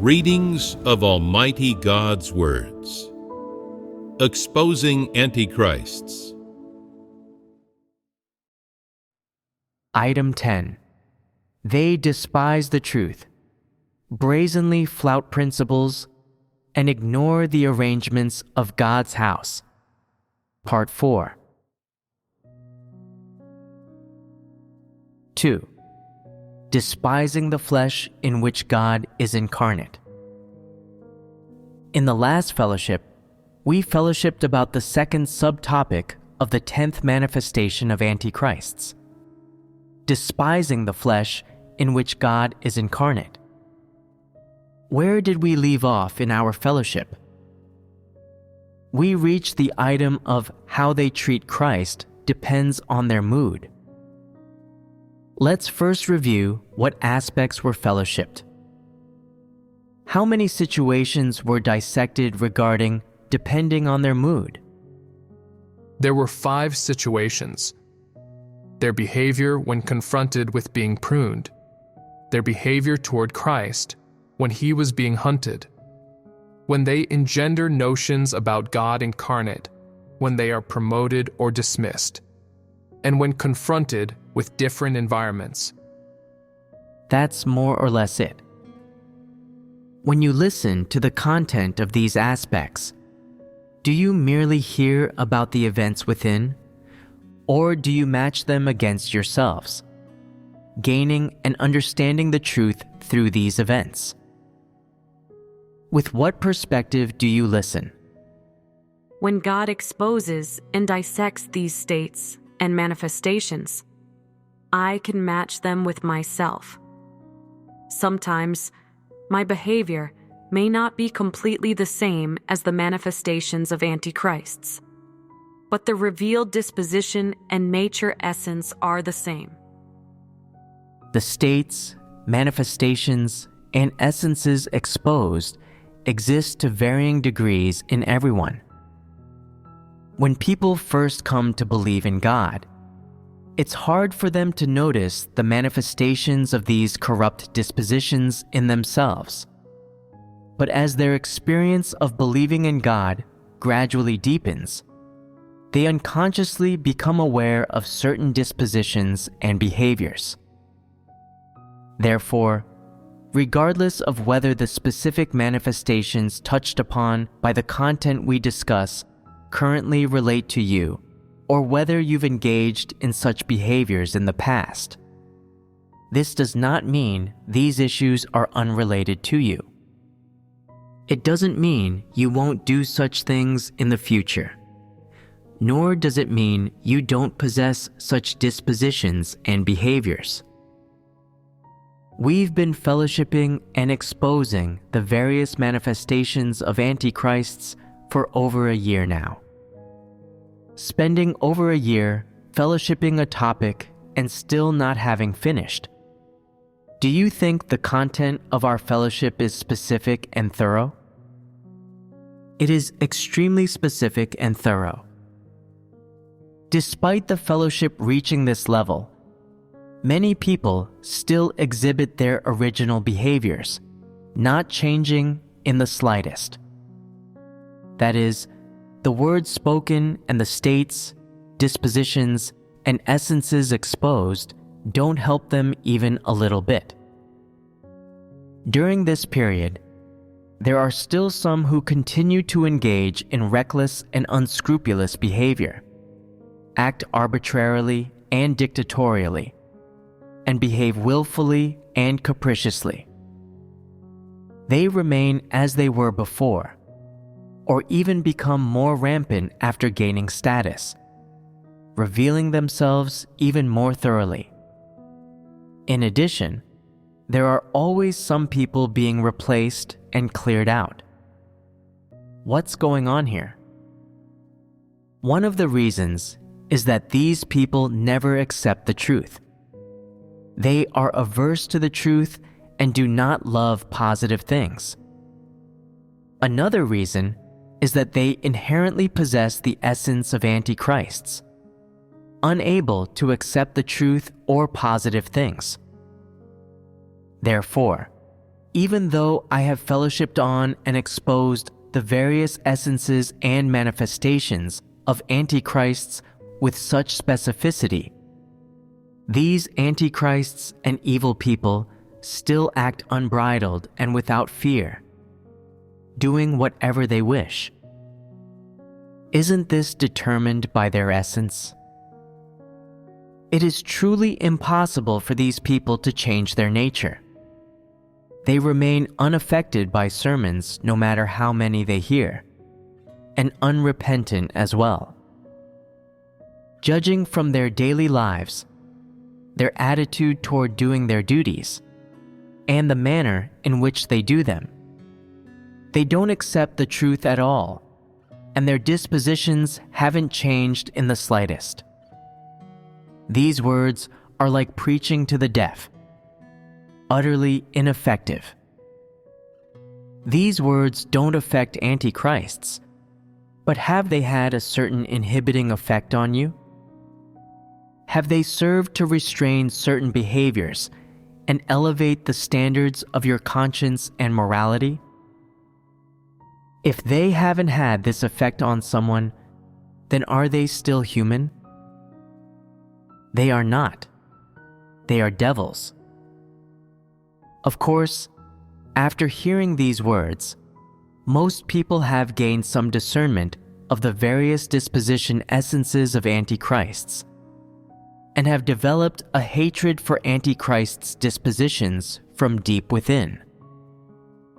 Readings of Almighty God's Words. Exposing Antichrists. Item 10. They despise the truth, brazenly flout principles, and ignore the arrangements of God's house. Part 4. 2. Despising the flesh in which God is incarnate. In the last fellowship, we fellowshipped about the second subtopic of the 10th manifestation of Antichrists, despising the flesh in which God is incarnate. Where did we leave off in our fellowship? We reached the item of how they treat Christ depends on their mood. Let's first review what aspects were fellowshipped. How many situations were dissected regarding depending on their mood? There were 5 situations. Their behavior when confronted with being pruned, their behavior toward Christ when he was being hunted, when they engender notions about God incarnate, when they are promoted or dismissed, and when confronted with different environments. That's more or less it. When you listen to the content of these aspects, do you merely hear about the events within, or do you match them against yourselves, gaining and understanding the truth through these events? With what perspective do you listen? When God exposes and dissects these states and manifestations, I can match them with myself. Sometimes, my behavior may not be completely the same as the manifestations of Antichrists, but the revealed disposition and nature essence are the same. The states, manifestations, and essences exposed exist to varying degrees in everyone. When people first come to believe in God, it's hard for them to notice the manifestations of these corrupt dispositions in themselves. But as their experience of believing in God gradually deepens, they unconsciously become aware of certain dispositions and behaviors. Therefore, regardless of whether the specific manifestations touched upon by the content we discuss currently relate to you, or whether you've engaged in such behaviors in the past, this does not mean these issues are unrelated to you. It doesn't mean you won't do such things in the future, nor does it mean you don't possess such dispositions and behaviors. We've been fellowshipping and exposing the various manifestations of Antichrists for over a year now. Spending over a year fellowshipping a topic and still not having finished. Do you think the content of our fellowship is specific and thorough? It is extremely specific and thorough. Despite the fellowship reaching this level, many people still exhibit their original behaviors, not changing in the slightest. That is, the words spoken and the states, dispositions, and essences exposed don't help them even a little bit. During this period, there are still some who continue to engage in reckless and unscrupulous behavior, act arbitrarily and dictatorially, and behave willfully and capriciously. They remain as they were before, or even become more rampant after gaining status, revealing themselves even more thoroughly. In addition, there are always some people being replaced and cleared out. What's going on here? One of the reasons is that these people never accept the truth. They are averse to the truth and do not love positive things. Another reason is that they inherently possess the essence of Antichrists, unable to accept the truth or positive things. Therefore, Even though I have fellowshipped on and exposed the various essences and manifestations of antichrists with such specificity, these antichrists and evil people still act unbridled and without fear, doing whatever they wish. Isn't this determined by their essence? It is truly impossible for these people to change their nature. They remain unaffected by sermons no matter how many they hear, and unrepentant as well. Judging from their daily lives, their attitude toward doing their duties, and the manner in which they do them, they don't accept the truth at all, and their dispositions haven't changed in the slightest. These words are like preaching to the deaf, utterly ineffective. These words don't affect antichrists, but have they had a certain inhibiting effect on you? Have they served to restrain certain behaviors and elevate the standards of your conscience and morality? If they haven't had this effect on someone, then are they still human? They are not. They are devils. Of course, after hearing these words, most people have gained some discernment of the various disposition essences of antichrists, and have developed a hatred for antichrist's dispositions from deep within,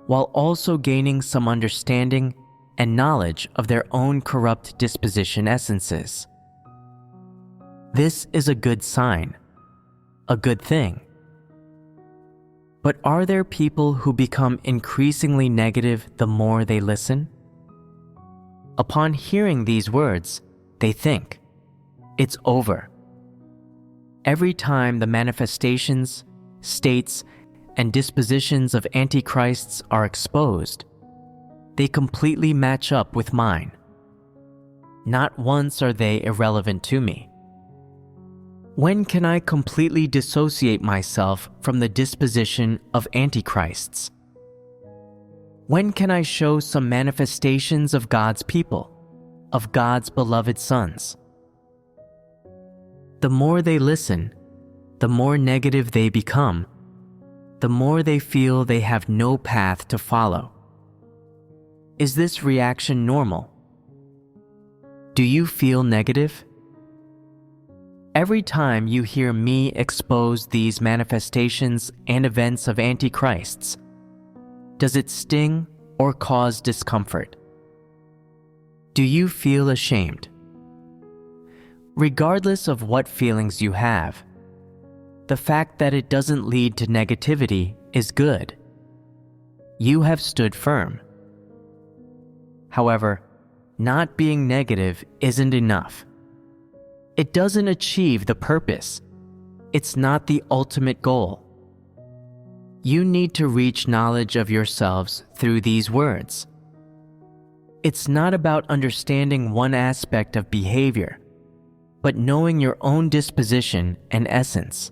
while also gaining some understanding and knowledge of their own corrupt disposition essences. This is a good sign, a good thing. But are there people who become increasingly negative the more they listen? Upon hearing these words, they think, it's over. Every time the manifestations, states, and dispositions of antichrists are exposed, they completely match up with mine. Not once are they irrelevant to me. When can I completely dissociate myself from the disposition of antichrists? When can I show some manifestations of God's people, of God's beloved sons? The more they listen, the more negative they become, the more they feel they have no path to follow. Is this reaction normal? Do you feel negative? Every time you hear me expose these manifestations and events of antichrists, does it sting or cause discomfort? Do you feel ashamed? Regardless of what feelings you have, the fact that it doesn't lead to negativity is good. You have stood firm. However, not being negative isn't enough. It doesn't achieve the purpose. It's not the ultimate goal. You need to reach knowledge of yourselves through these words. It's not about understanding one aspect of behavior, but knowing your own disposition and essence.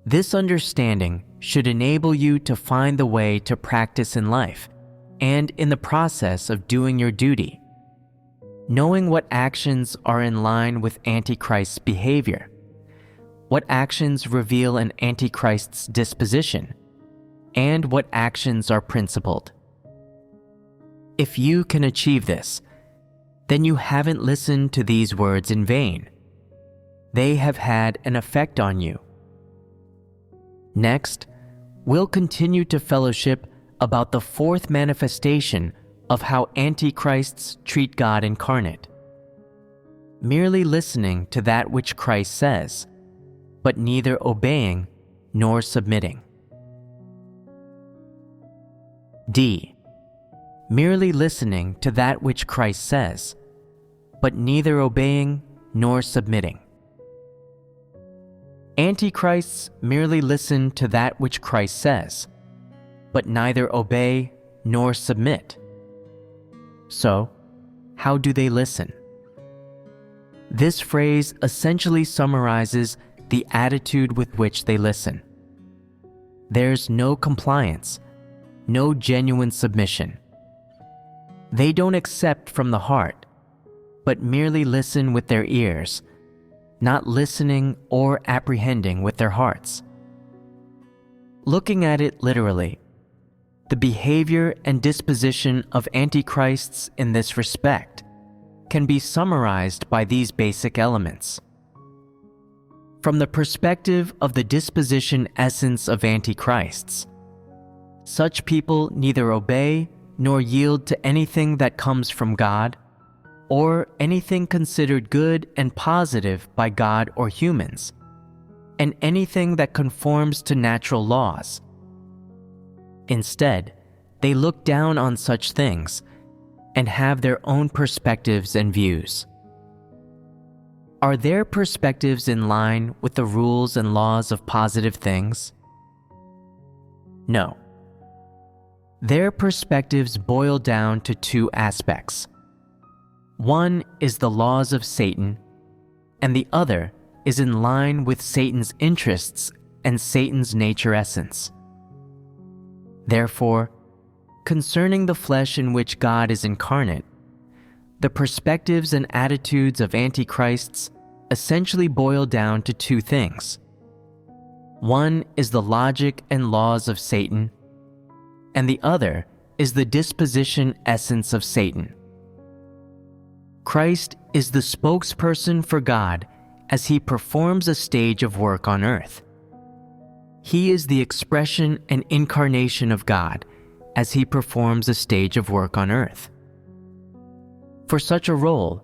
This understanding should enable you to find the way to practice in life and in the process of doing your duty, knowing what actions are in line with Antichrist's behavior, what actions reveal an Antichrist's disposition, and what actions are principled. If you can achieve this, then you haven't listened to these words in vain. They have had an effect on you. Next, we'll continue to fellowship about the fourth manifestation of how antichrists treat God incarnate. Merely listening to that which Christ says, but neither obeying nor submitting. D. Merely listening to that which Christ says, but neither obeying nor submitting. Antichrists merely listen to that which Christ says, but neither obey nor submit. So, how do they listen? This phrase essentially summarizes the attitude with which they listen. there's no compliance, no genuine submission. They don't accept from the heart, but merely listen with their ears, not listening or apprehending with their hearts. Looking at it literally, the behavior and disposition of antichrists in this respect can be summarized by these basic elements. From the perspective of the disposition essence of antichrists, such people neither obey nor yield to anything that comes from God, or anything considered good and positive by God or humans, and anything that conforms to natural laws. Instead, they look down on such things and have their own perspectives and views. Are their perspectives in line with the rules and laws of positive things? No. Their perspectives boil down to two aspects. One is the laws of Satan, and the other is in line with Satan's interests and Satan's nature essence. Therefore, concerning the flesh in which God is incarnate, the perspectives and attitudes of antichrists essentially boil down to two things. One is the logic and laws of Satan, and the other is the disposition essence of Satan. Christ is the spokesperson for God as he performs a stage of work on earth. He is the expression and incarnation of God as he performs a stage of work on earth. For such a role,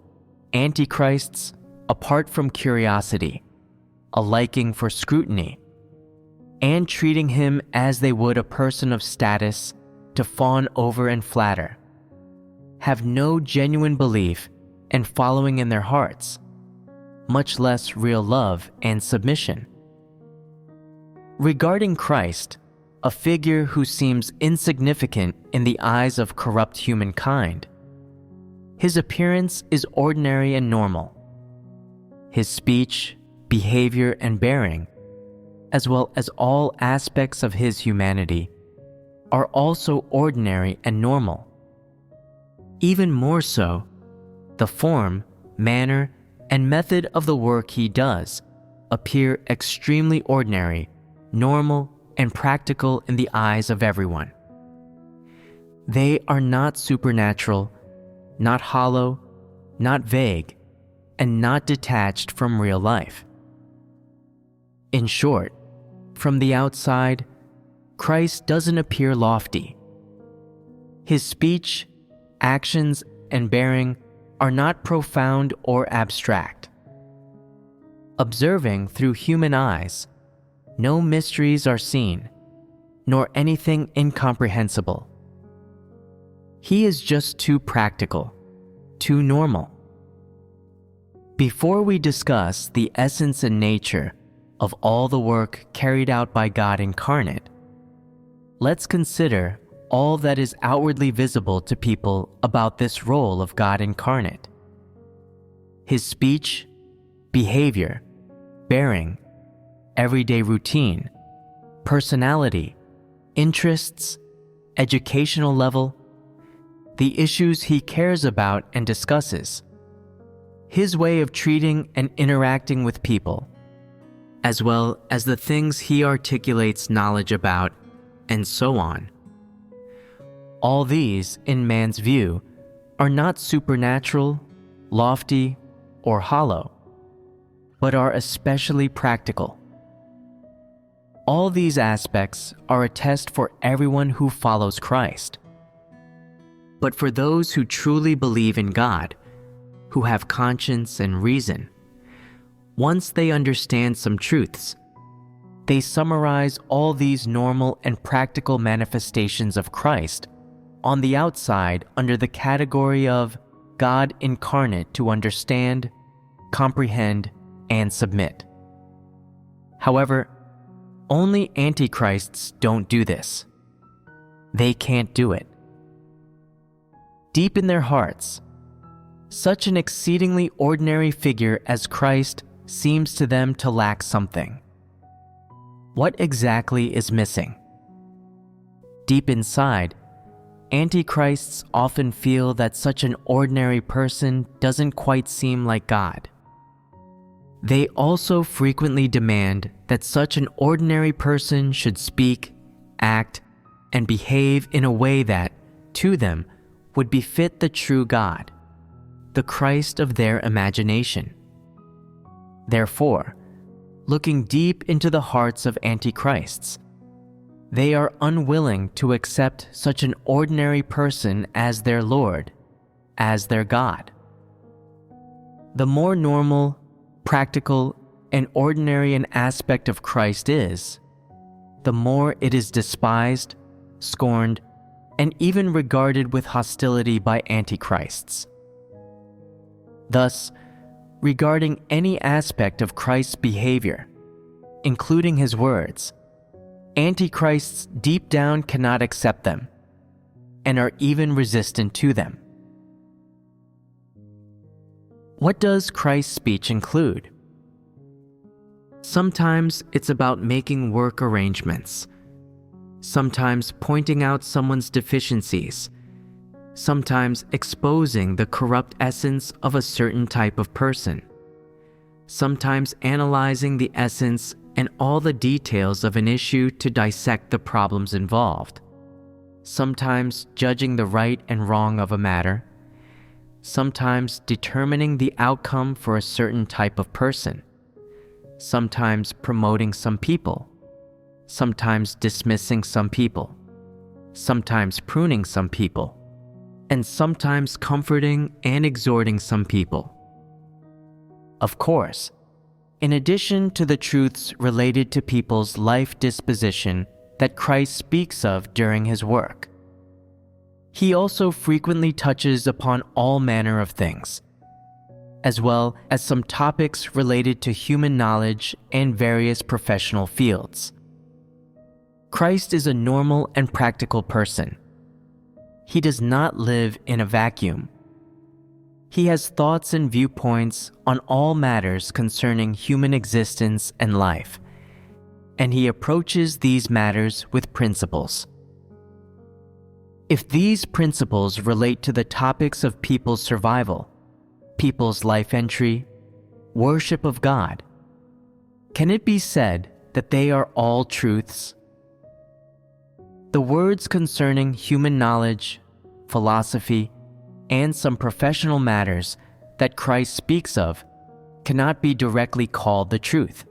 antichrists, apart from curiosity, a liking for scrutiny, and treating him as they would a person of status to fawn over and flatter, have no genuine belief and following in their hearts, much less real love and submission. Regarding Christ, a figure who seems insignificant in the eyes of corrupt humankind, his appearance is ordinary and normal. His speech, behavior, and bearing, as well as all aspects of his humanity, are also ordinary and normal. Even more so, the form, manner, and method of the work he does appear extremely ordinary, normal, and practical in the eyes of everyone. They are not supernatural, not hollow, not vague, and not detached from real life. In short, from the outside, Christ doesn't appear lofty. His speech, actions, and bearing are not profound or abstract. Observing through human eyes, no mysteries are seen, nor anything incomprehensible. He is just too practical, too normal. Before we discuss the essence and nature of all the work carried out by God incarnate, let's consider all that is outwardly visible to people about this role of God incarnate. His speech, behavior, bearing, everyday routine, personality, interests, educational level, the issues he cares about and discusses, his way of treating and interacting with people, as well as the things he articulates knowledge about, and so on. All these, in man's view, are not supernatural, lofty, or hollow, but are especially practical. All these aspects are a test for everyone who follows Christ. But for those who truly believe in God, who have conscience and reason, once they understand some truths, they summarize all these normal and practical manifestations of Christ on the outside under the category of God incarnate to understand, comprehend, and submit. However, only antichrists don't do this. They can't do it. Deep in their hearts, such an exceedingly ordinary figure as Christ seems to them to lack something. What exactly is missing? Deep inside, Antichrists often feel that such an ordinary person doesn't quite seem like God. They also frequently demand that such an ordinary person should speak, act, and behave in a way that, to them, would befit the true God, the Christ of their imagination. Therefore, looking deep into the hearts of Antichrists, they are unwilling to accept such an ordinary person as their Lord, as their God. The more normal, practical, and ordinary an aspect of Christ is, the more it is despised, scorned, and even regarded with hostility by Antichrists. Thus, regarding any aspect of Christ's behavior, including his words, Antichrists deep down cannot accept them, and are even resistant to them. What does Christ's speech include? Sometimes it's about making work arrangements, sometimes pointing out someone's deficiencies, sometimes exposing the corrupt essence of a certain type of person, sometimes analyzing the essence and all the details of an issue to dissect the problems involved, sometimes judging the right and wrong of a matter, sometimes determining the outcome for a certain type of person, sometimes promoting some people, sometimes dismissing some people, sometimes pruning some people, and sometimes comforting and exhorting some people. Of course, in addition to the truths related to people's life disposition that Christ speaks of during his work, he also frequently touches upon all manner of things, as well as some topics related to human knowledge and various professional fields. Christ is a normal and practical person. He does not live in a vacuum. He has thoughts and viewpoints on all matters concerning human existence and life, and he approaches these matters with principles. If these principles relate to the topics of people's survival, people's life entry, worship of God, can it be said that they are all truths? The words concerning human knowledge, philosophy, and some professional matters that Christ speaks of cannot be directly called the truth,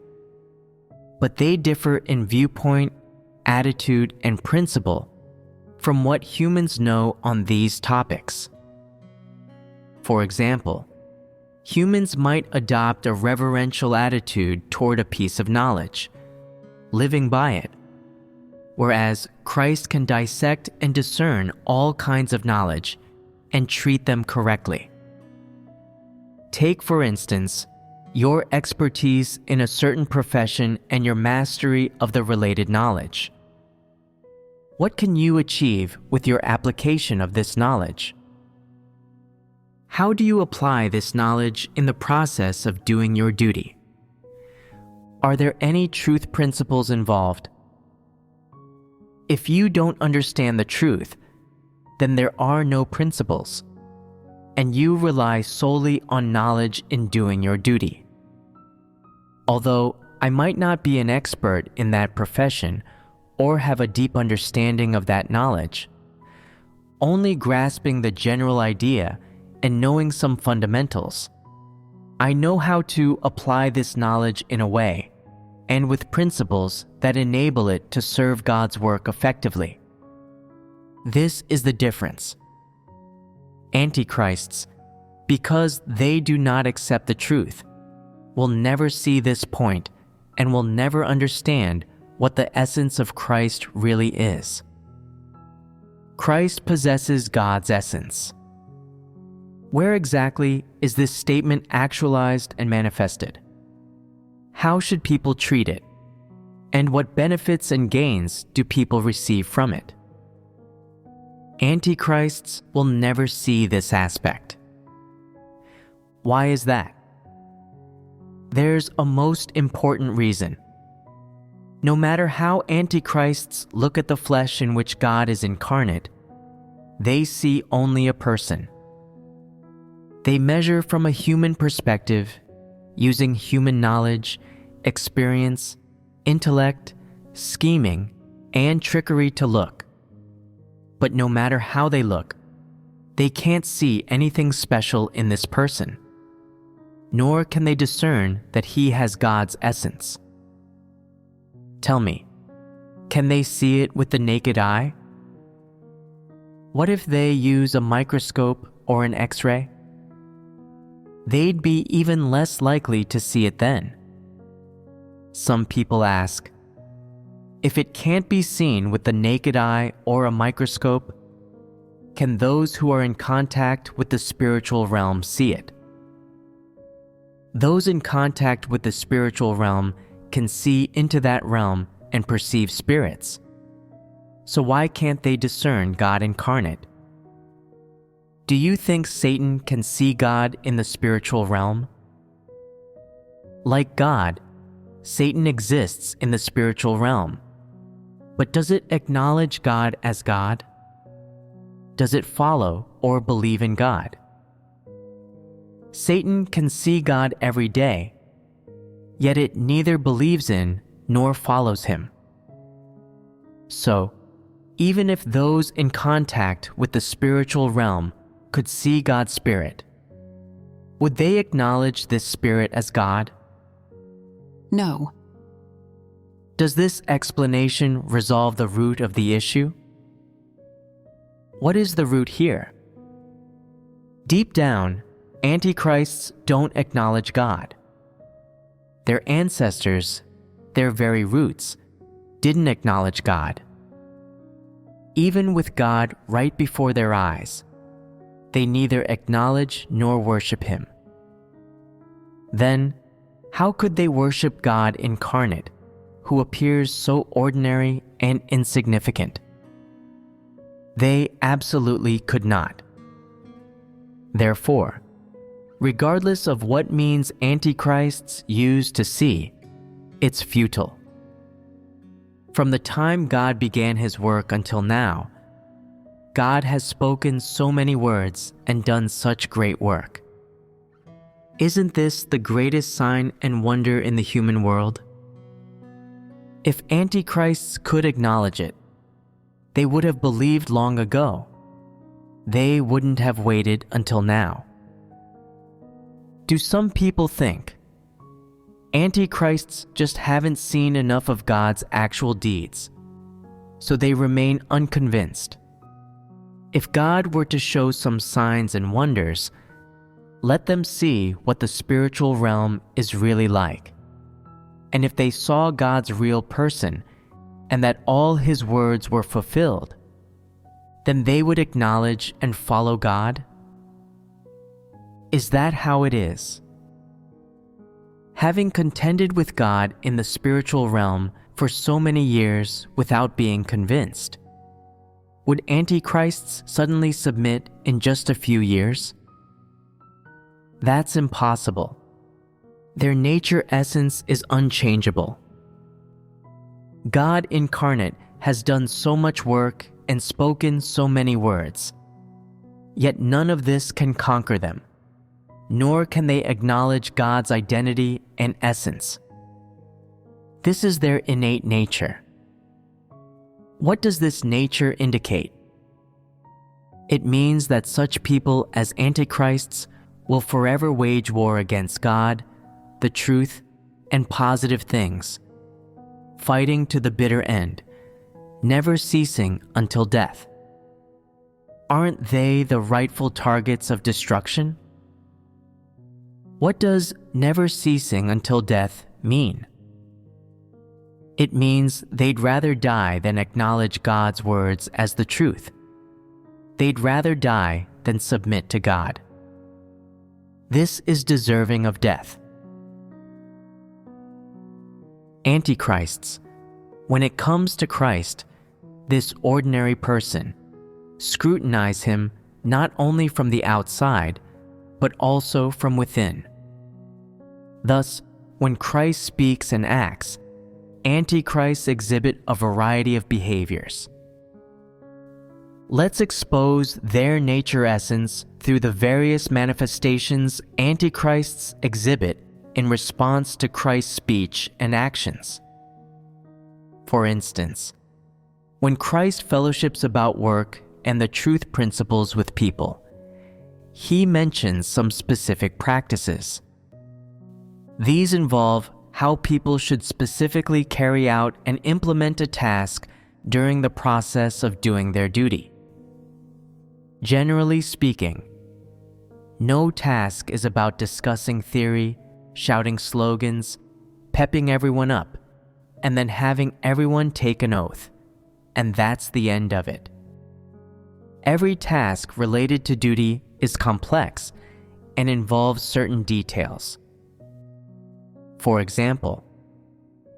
but they differ in viewpoint, attitude, and principle from what humans know on these topics. For example, humans might adopt a reverential attitude toward a piece of knowledge, living by it, whereas Christ can dissect and discern all kinds of knowledge and treat them correctly. Take, for instance, your expertise in a certain profession and your mastery of the related knowledge. What can you achieve with your application of this knowledge? How do you apply this knowledge in the process of doing your duty? Are there any truth principles involved? If you don't understand the truth, then there are no principles, and you rely solely on knowledge in doing your duty. Although I might not be an expert in that profession or have a deep understanding of that knowledge, only grasping the general idea and knowing some fundamentals, I know how to apply this knowledge in a way and with principles that enable it to serve God's work effectively. This is the difference. Antichrists, because they do not accept the truth, will never see this point and will never understand what the essence of Christ really is. Christ possesses God's essence. Where exactly is this statement actualized and manifested? How should people treat it? And what benefits and gains do people receive from it? Antichrists will never see this aspect. Why is that? There's a most important reason. No matter how antichrists look at the flesh in which God is incarnate, they see only a person. They measure from a human perspective, using human knowledge, experience, intellect, scheming, and trickery to look. But no matter how they look, they can't see anything special in this person, nor can they discern that he has God's essence. Tell me, can they see it with the naked eye? What if they use a microscope or an X-ray? They'd be even less likely to see it then. Some people ask, if it can't be seen with the naked eye or a microscope, can those who are in contact with the spiritual realm see it? Those in contact with the spiritual realm can see into that realm and perceive spirits. So why can't they discern God incarnate? Do you think Satan can see God in the spiritual realm? Like God, Satan exists in the spiritual realm. But does it acknowledge God as God? Does it follow or believe in God? Satan can see God every day, yet it neither believes in nor follows him. So, even if those in contact with the spiritual realm could see God's spirit, would they acknowledge this spirit as God? No. Does this explanation resolve the root of the issue? What is the root here? Deep down, antichrists don't acknowledge God. Their ancestors, their very roots, didn't acknowledge God. Even with God right before their eyes, they neither acknowledge nor worship him. Then, how could they worship God incarnate, who appears so ordinary and insignificant? They absolutely could not. Therefore, regardless of what means antichrists use to see, it's futile. From the time God began his work until now, God has spoken so many words and done such great work. Isn't this the greatest sign and wonder in the human world? If antichrists could acknowledge it, they would have believed long ago. They wouldn't have waited until now. Do some people think antichrists just haven't seen enough of God's actual deeds, so they remain unconvinced? If God were to show some signs and wonders, let them see what the spiritual realm is really like. And if they saw God's real person and that all his words were fulfilled, then they would acknowledge and follow God? Is that how it is? Having contended with God in the spiritual realm for so many years without being convinced, would antichrists suddenly submit in just a few years? That's impossible. Their nature essence is unchangeable. God incarnate has done so much work and spoken so many words, yet none of this can conquer them, nor can they acknowledge God's identity and essence. This is their innate nature. What does this nature indicate? It means that such people as antichrists will forever wage war against God, the truth, and positive things, fighting to the bitter end, never ceasing until death. Aren't they the rightful targets of destruction? What does never ceasing until death mean? It means they'd rather die than acknowledge God's words as the truth. They'd rather die than submit to God. This is deserving of death. Antichrists, when it comes to Christ, this ordinary person, scrutinize him not only from the outside, but also from within. Thus, when Christ speaks and acts, Antichrists exhibit a variety of behaviors. Let's expose their nature essence through the various manifestations Antichrists exhibit in response to Christ's speech and actions. For instance, when Christ fellowships about work and the truth principles with people, he mentions some specific practices. These involve how people should specifically carry out and implement a task during the process of doing their duty. Generally speaking, no task is about discussing theory, shouting slogans, pepping everyone up, and then having everyone take an oath, and that's the end of it. Every task related to duty is complex and involves certain details. For example,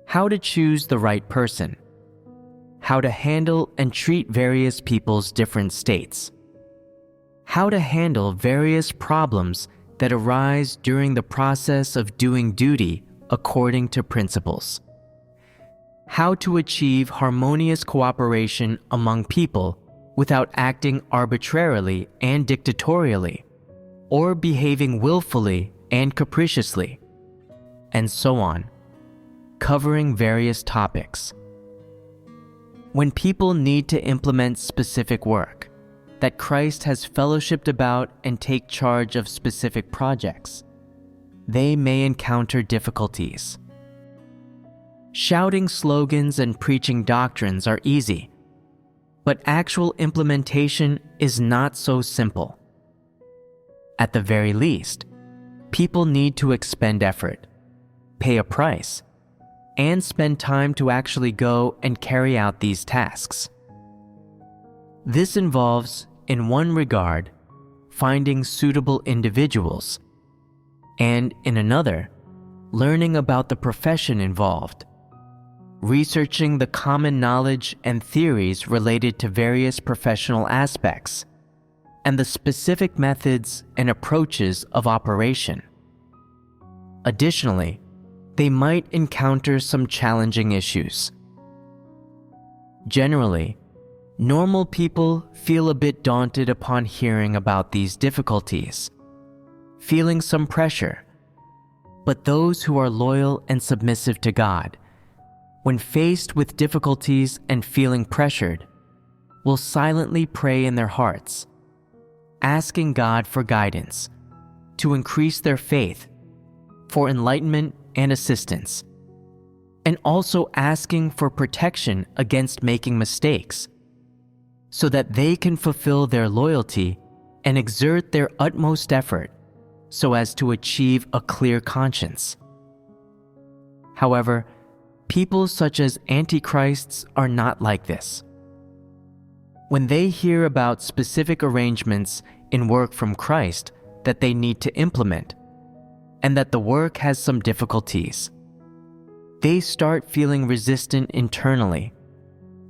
how to choose the right person, how to handle and treat various people's different states, how to handle various problems that arise during the process of doing duty according to principles, how to achieve harmonious cooperation among people without acting arbitrarily and dictatorially, or behaving willfully and capriciously, and so on, covering various topics. When people need to implement specific work that Christ has fellowshipped about and take charge of specific projects, they may encounter difficulties. Shouting slogans and preaching doctrines are easy, but actual implementation is not so simple. At the very least, people need to expend effort, pay a price, and spend time to actually go and carry out these tasks. This involves, in one regard, finding suitable individuals, and in another, learning about the profession involved, researching the common knowledge and theories related to various professional aspects, and the specific methods and approaches of operation. Additionally, they might encounter some challenging issues. Generally, normal people feel a bit daunted upon hearing about these difficulties, feeling some pressure. But those who are loyal and submissive to God, when faced with difficulties and feeling pressured, will silently pray in their hearts, asking God for guidance, to increase their faith, for enlightenment and assistance, and also asking for protection against making mistakes, so that they can fulfill their loyalty and exert their utmost effort so as to achieve a clear conscience. However, people such as Antichrists are not like this. When they hear about specific arrangements in work from Christ that they need to implement, and that the work has some difficulties, they start feeling resistant internally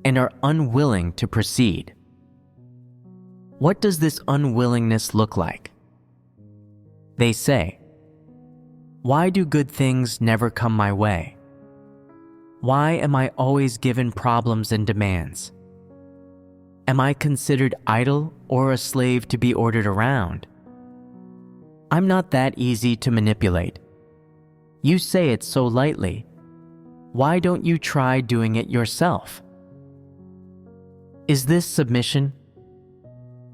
and are unwilling to proceed. What does this unwillingness look like? They say, "Why do good things never come my way? Why am I always given problems and demands? Am I considered idle or a slave to be ordered around? I'm not that easy to manipulate. You say it so lightly. Why don't you try doing it yourself?" Is this submission?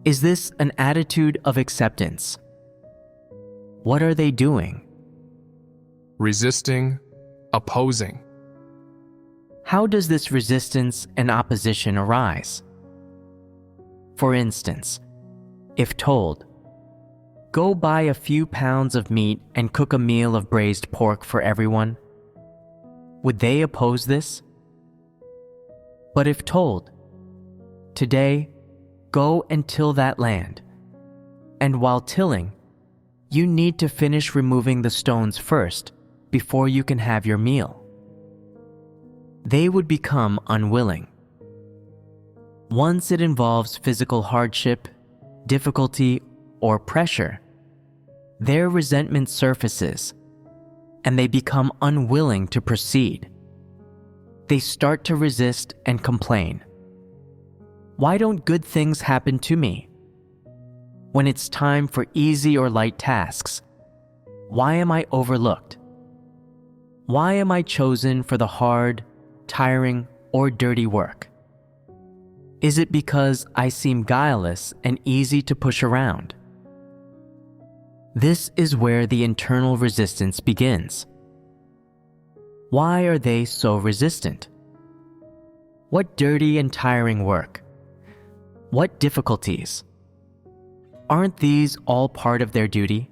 Is this an attitude of acceptance? What are they doing? Resisting, opposing. How does this resistance and opposition arise? For instance, if told, "Go buy a few pounds of meat and cook a meal of braised pork for everyone," would they oppose this? But if told, "Today, go and till that land, and while tilling, you need to finish removing the stones first before you can have your meal," they would become unwilling. Once it involves physical hardship, difficulty, or pressure, their resentment surfaces, and they become unwilling to proceed. they start to resist and complain. Why don't good things happen to me? When it's time for easy or light tasks, why am I overlooked? Why am I chosen for the hard, tiring, or dirty work? Is it because I seem guileless and easy to push around? This is where the internal resistance begins. Why are they so resistant? What dirty and tiring work? What difficulties? Aren't these all part of their duty?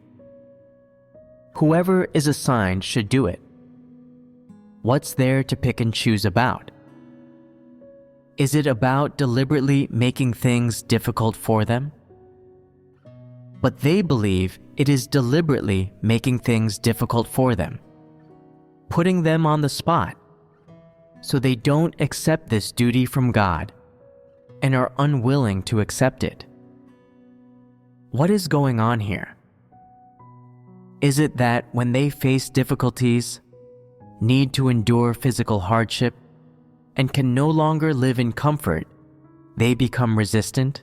Whoever is assigned should do it. What's there to pick and choose about? Is it about deliberately making things difficult for them? But they believe it is deliberately making things difficult for them, putting them on the spot, so they don't accept this duty from God and are unwilling to accept it. What is going on here? Is it that when they face difficulties, need to endure physical hardship, and can no longer live in comfort, they become resistant?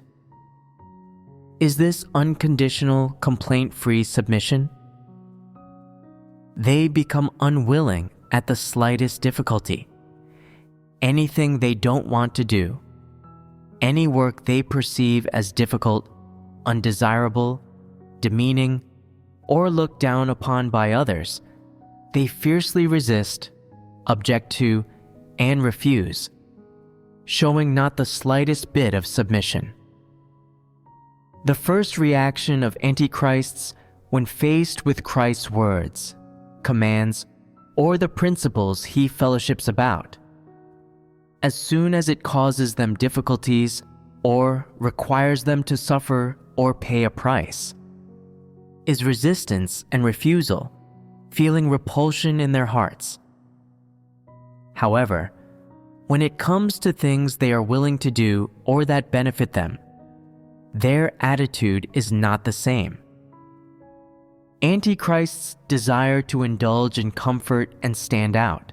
Is this unconditional, complaint-free submission? They become unwilling at the slightest difficulty. Anything they don't want to do, any work they perceive as difficult, undesirable, demeaning, or looked down upon by others, they fiercely resist, object to, and refuse, showing not the slightest bit of submission. The first reaction of antichrists when faced with Christ's words, commands, or the principles he fellowships about, as soon as it causes them difficulties or requires them to suffer or pay a price, is resistance and refusal, feeling repulsion in their hearts. However, when it comes to things they are willing to do or that benefit them, their attitude is not the same. Antichrists desire to indulge in comfort and stand out.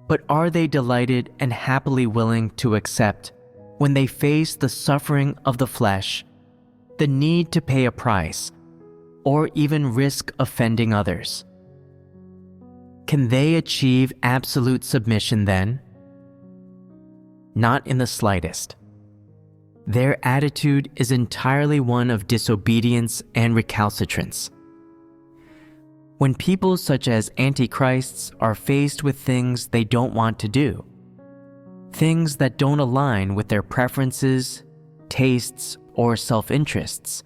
But are they delighted and happily willing to accept, when they face the suffering of the flesh, the need to pay a price, or even risk offending others? Can they achieve absolute submission then? Not in the slightest. Their attitude is entirely one of disobedience and recalcitrance. When people such as antichrists are faced with things they don't want to do, things that don't align with their preferences, tastes, or self-interests,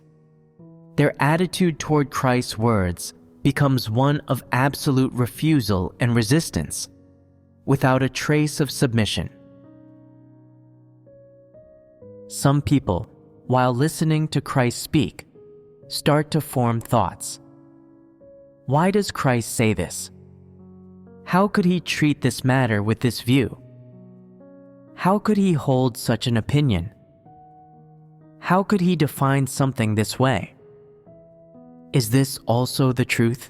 their attitude toward Christ's words becomes one of absolute refusal and resistance, without a trace of submission. Some people, while listening to Christ speak, start to form thoughts. Why does Christ say this? How could he treat this matter with this view? How could he hold such an opinion? How could he define something this way? Is this also the truth?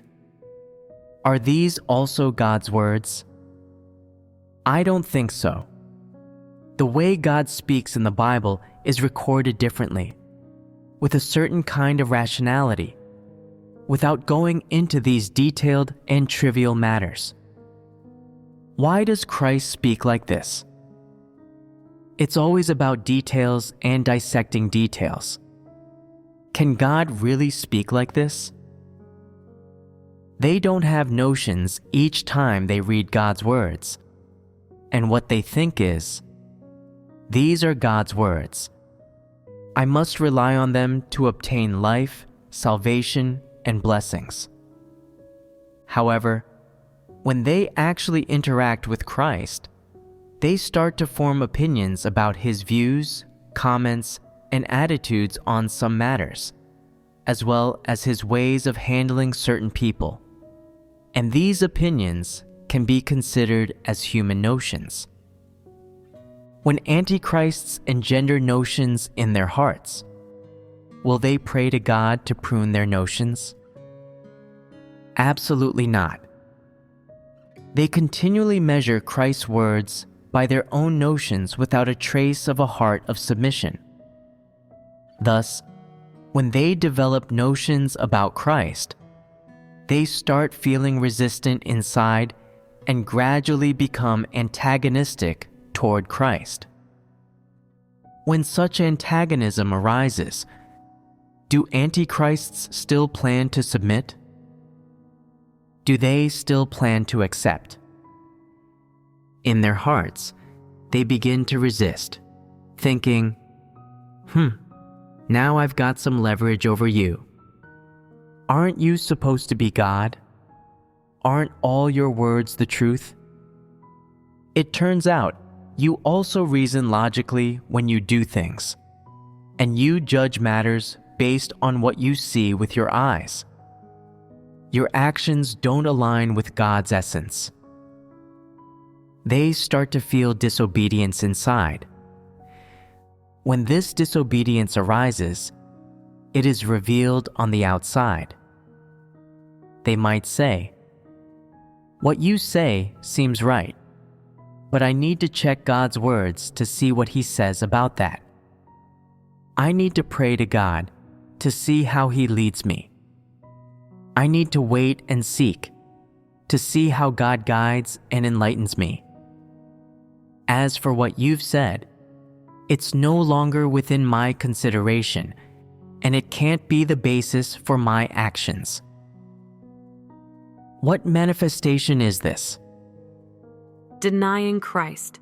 Are these also God's words? I don't think so. The way God speaks in the Bible is recorded differently, with a certain kind of rationality, without going into these detailed and trivial matters. Why does Christ speak like this? It's always about details and dissecting details. Can God really speak like this? They don't have notions each time they read God's words, and what they think is, these are God's words. I must rely on them to obtain life, salvation, and blessings. However, when they actually interact with Christ, they start to form opinions about his views, comments, and attitudes on some matters, as well as his ways of handling certain people. And these opinions can be considered as human notions. When antichrists engender notions in their hearts, will they pray to God to prune their notions? Absolutely not. They continually measure Christ's words by their own notions without a trace of a heart of submission. Thus, when they develop notions about Christ, they start feeling resistant inside and gradually become antagonistic toward Christ. When such antagonism arises, do antichrists still plan to submit? Do they still plan to accept? In their hearts, they begin to resist, thinking, now I've got some leverage over you. Aren't you supposed to be God? Aren't all your words the truth? It turns out you also reason logically when you do things, and you judge matters based on what you see with your eyes. Your actions don't align with God's essence. They start to feel disobedience inside. When this disobedience arises, it is revealed on the outside. They might say, "What you say seems right, but I need to check God's words to see what He says about that. I need to pray to God to see how He leads me. I need to wait and seek to see how God guides and enlightens me. As for what you've said, it's no longer within my consideration, and it can't be the basis for my actions." What manifestation is this? Denying Christ.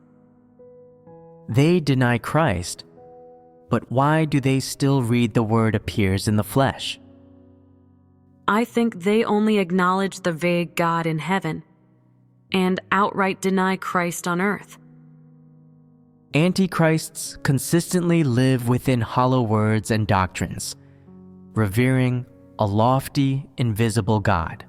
They deny Christ, but why do they still read the word appears in the flesh? I think they only acknowledge the vague God in heaven and outright deny Christ on earth. Antichrists consistently live within hollow words and doctrines, revering a lofty, invisible God.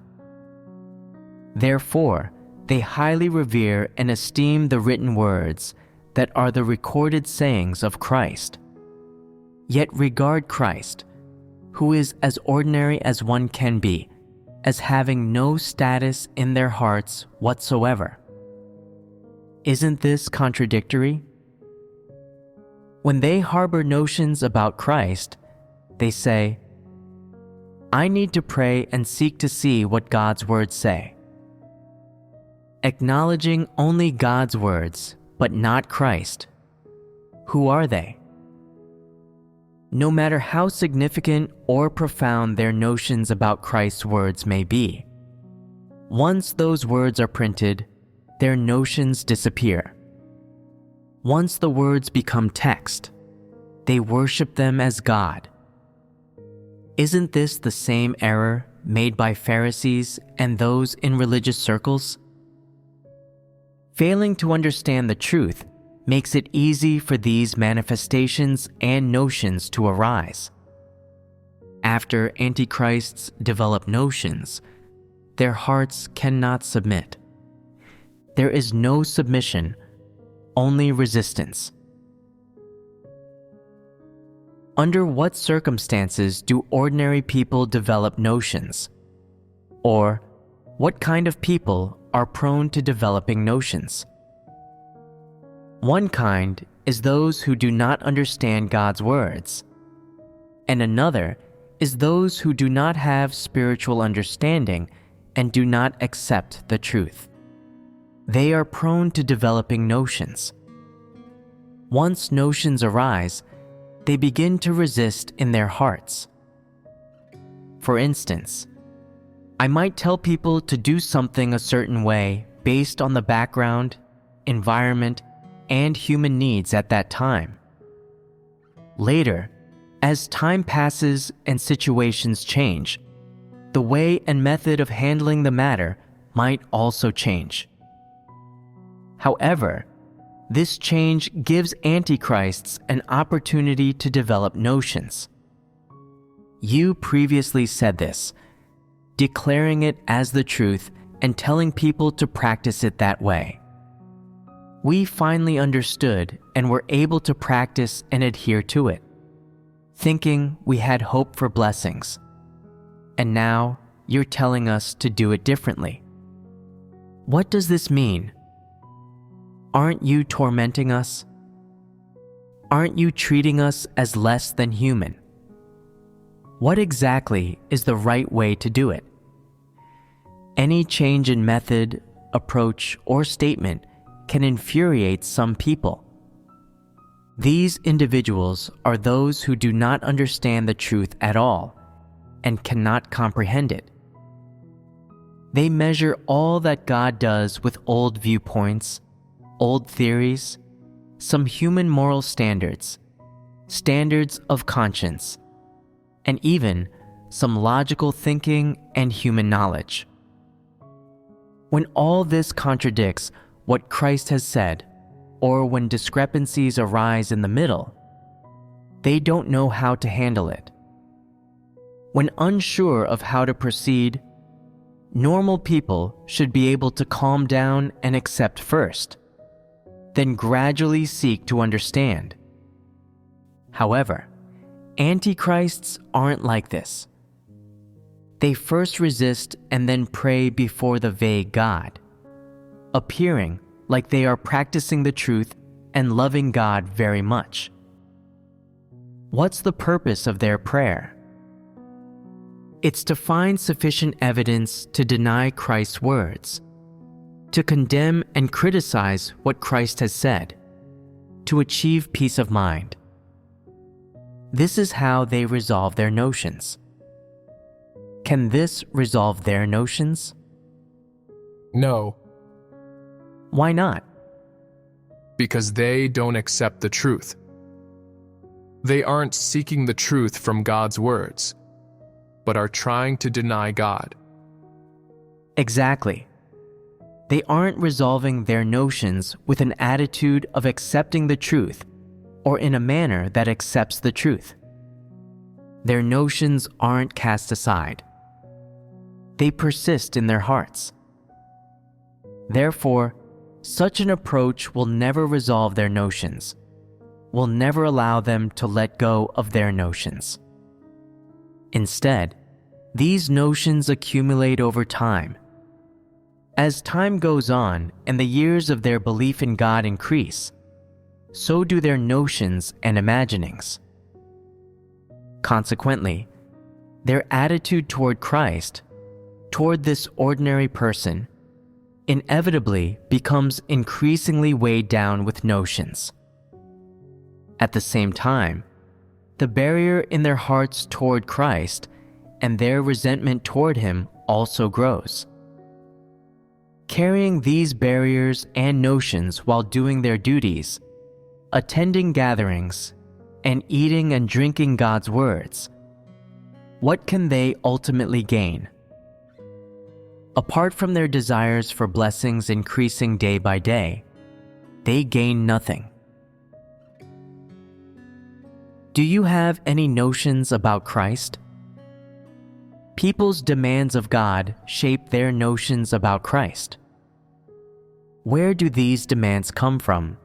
Therefore, they highly revere and esteem the written words that are the recorded sayings of Christ, yet regard Christ, who is as ordinary as one can be, as having no status in their hearts whatsoever. Isn't this contradictory? When they harbor notions about Christ, they say, "I need to pray and seek to see what God's words say." Acknowledging only God's words, but not Christ, who are they? No matter how significant or profound their notions about Christ's words may be, once those words are printed, their notions disappear. Once the words become text, they worship them as God. Isn't this the same error made by Pharisees and those in religious circles? Failing to understand the truth makes it easy for these manifestations and notions to arise. After antichrists develop notions, their hearts cannot submit. There is no submission, only resistance. Under what circumstances do ordinary people develop notions? Or what kind of people are prone to developing notions? One kind is those who do not understand God's words, and another is those who do not have spiritual understanding and do not accept the truth. They are prone to developing notions. Once notions arise, they begin to resist in their hearts. For instance, I might tell people to do something a certain way based on the background, environment, and human needs at that time. Later, as time passes and situations change, the way and method of handling the matter might also change. However, this change gives antichrists an opportunity to develop notions. You previously said this, declaring it as the truth and telling people to practice it that way. We finally understood and were able to practice and adhere to it, thinking we had hope for blessings. And now you're telling us to do it differently. What does this mean? Aren't you tormenting us? Aren't you treating us as less than human? What exactly is the right way to do it? Any change in method, approach, or statement can infuriate some people. These individuals are those who do not understand the truth at all and cannot comprehend it. They measure all that God does with old viewpoints, old theories, some human moral standards, standards of conscience, and even some logical thinking and human knowledge. When all this contradicts what Christ has said, or when discrepancies arise in the middle, they don't know how to handle it. When unsure of how to proceed, normal people should be able to calm down and accept first, then gradually seek to understand. However, antichrists aren't like this. They first resist and then pray before the vague God, appearing like they are practicing the truth and loving God very much. What's the purpose of their prayer? It's to find sufficient evidence to deny Christ's words, to condemn and criticize what Christ has said, to achieve peace of mind. This is how they resolve their notions. Can this resolve their notions? No, Why not? because they don't accept the truth. They aren't seeking the truth from God's words, but are trying to deny God. Exactly. They aren't resolving their notions with an attitude of accepting the truth or in a manner that accepts the truth. Their notions aren't cast aside. They persist in their hearts. Therefore, such an approach will never resolve their notions, will never allow them to let go of their notions. Instead, these notions accumulate over time. As time goes on and the years of their belief in God increase, so do their notions and imaginings. Consequently, their attitude toward Christ, toward this ordinary person, inevitably becomes increasingly weighed down with notions. At the same time, the barrier in their hearts toward Christ and their resentment toward Him also grows. Carrying these barriers and notions while doing their duties, attending gatherings, and eating and drinking God's words, what can they ultimately gain? Apart from their desires for blessings increasing day by day, they gain nothing. Do you have any notions about Christ? People's demands of God shape their notions about Christ. Where do these demands come from?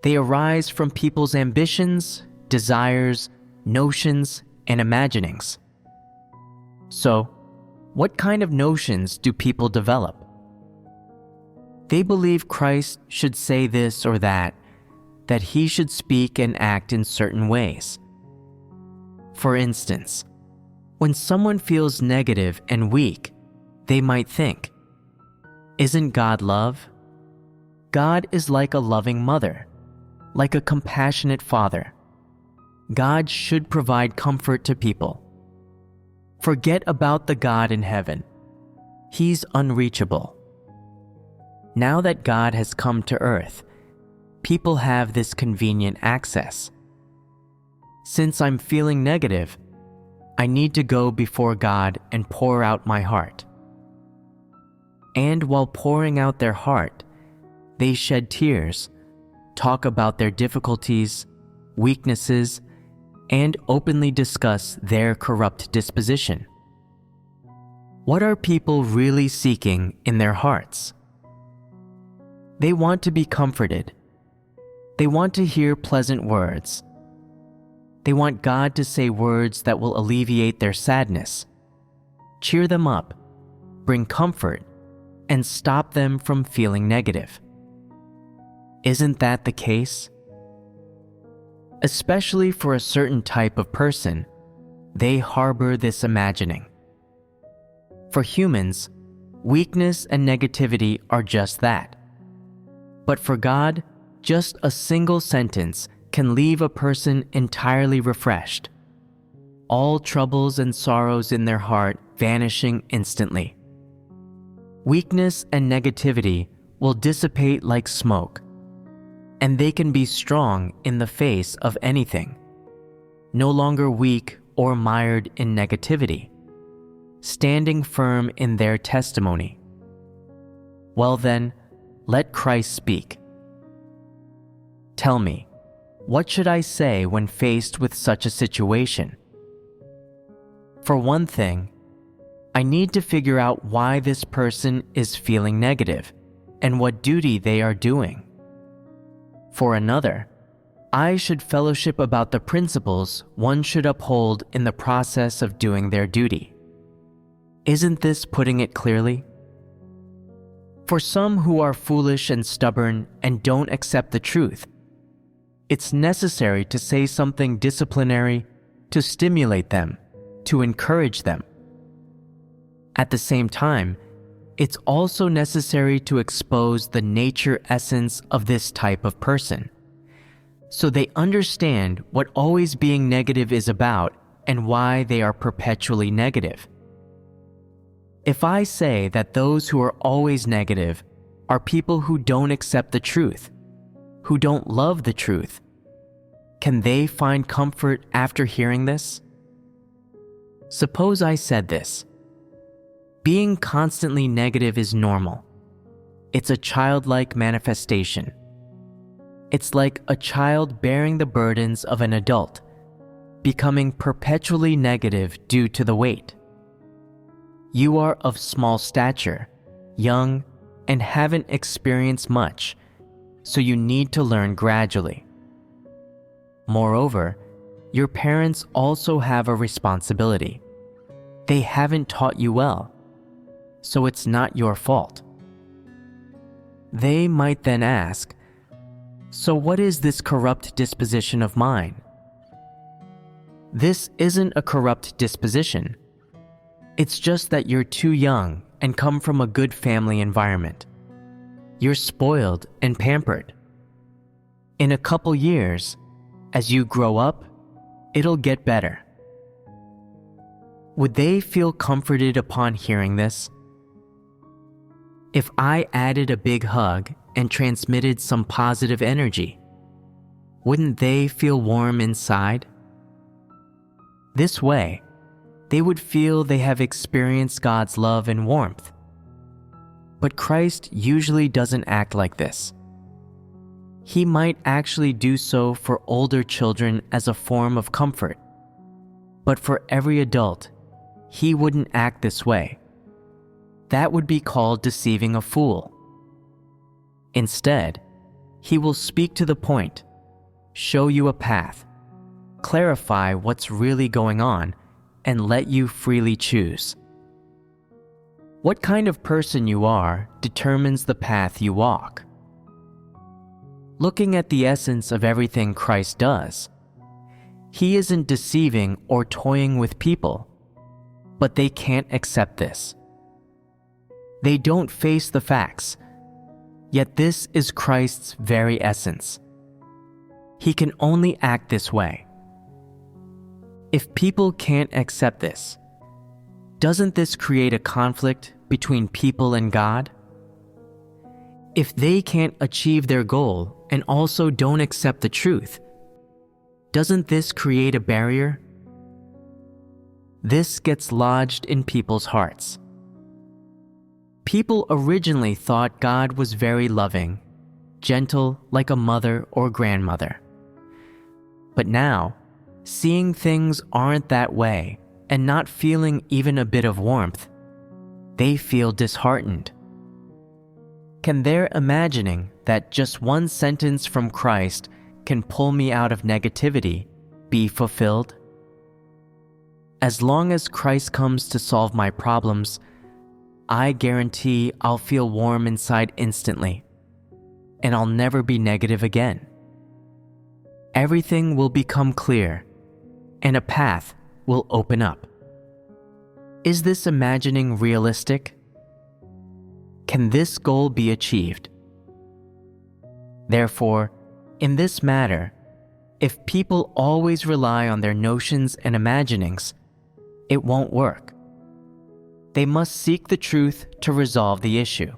They arise from people's ambitions, desires, notions, and imaginings. So, what kind of notions do people develop? They believe Christ should say this or that He should speak and act in certain ways. For instance, when someone feels negative and weak, they might think, "Isn't God love? God is like a loving mother, like a compassionate father. God should provide comfort to people. Forget about the God in heaven. He's unreachable." Now that God has come to earth, people have this convenient access. Since I'm feeling negative, I need to go before God and pour out my heart. And while pouring out their heart, they shed tears, talk about their difficulties, weaknesses, and openly discuss their corrupt disposition. What are people really seeking in their hearts? They want to be comforted. They want to hear pleasant words. They want God to say words that will alleviate their sadness, cheer them up, bring comfort, and stop them from feeling negative. Isn't that the case? Especially for a certain type of person, they harbor this imagining. For humans, weakness and negativity are just that. But for God, just a single sentence can leave a person entirely refreshed, all troubles and sorrows in their heart vanishing instantly. Weakness and negativity will dissipate like smoke, and they can be strong in the face of anything, no longer weak or mired in negativity, standing firm in their testimony. Well then, let Christ speak. Tell me, what should I say when faced with such a situation? For one thing, I need to figure out why this person is feeling negative and what duty they are doing. For another, I should fellowship about the principles one should uphold in the process of doing their duty. Isn't this putting it clearly? For some who are foolish and stubborn and don't accept the truth, it's necessary to say something disciplinary to stimulate them, to encourage them. At the same time, it's also necessary to expose the nature essence of this type of person, so they understand what always being negative is about and why they are perpetually negative. If I say that those who are always negative are people who don't accept the truth, who don't love the truth, can they find comfort after hearing this? Suppose I said this. Being constantly negative is normal. It's a childlike manifestation. It's like a child bearing the burdens of an adult, becoming perpetually negative due to the weight. You are of small stature, young, and haven't experienced much, so you need to learn gradually. Moreover, your parents also have a responsibility. They haven't taught you well, so it's not your fault. They might then ask, so what is this corrupt disposition of mine? This isn't a corrupt disposition. It's just that you're too young and come from a good family environment. You're spoiled and pampered. In a couple years, as you grow up, it'll get better. Would they feel comforted upon hearing this? If I added a big hug and transmitted some positive energy, wouldn't they feel warm inside? This way, they would feel they have experienced God's love and warmth. But Christ usually doesn't act like this. He might actually do so for older children as a form of comfort, but for every adult, he wouldn't act this way. That would be called deceiving a fool. Instead, he will speak to the point, show you a path, clarify what's really going on, and let you freely choose. What kind of person you are determines the path you walk. Looking at the essence of everything Christ does, he isn't deceiving or toying with people, but they can't accept this. They don't face the facts, yet this is Christ's very essence. He can only act this way. If people can't accept this, doesn't this create a conflict between people and God? If they can't achieve their goal and also don't accept the truth, doesn't this create a barrier? This gets lodged in people's hearts. People originally thought God was very loving, gentle like a mother or grandmother. But now, seeing things aren't that way and not feeling even a bit of warmth, they feel disheartened. Can their imagining that just one sentence from Christ can pull me out of negativity be fulfilled? As long as Christ comes to solve my problems, I guarantee I'll feel warm inside instantly, and I'll never be negative again. Everything will become clear, and a path will open up. Is this imagining realistic? Can this goal be achieved? Therefore, in this matter, if people always rely on their notions and imaginings, it won't work. They must seek the truth to resolve the issue.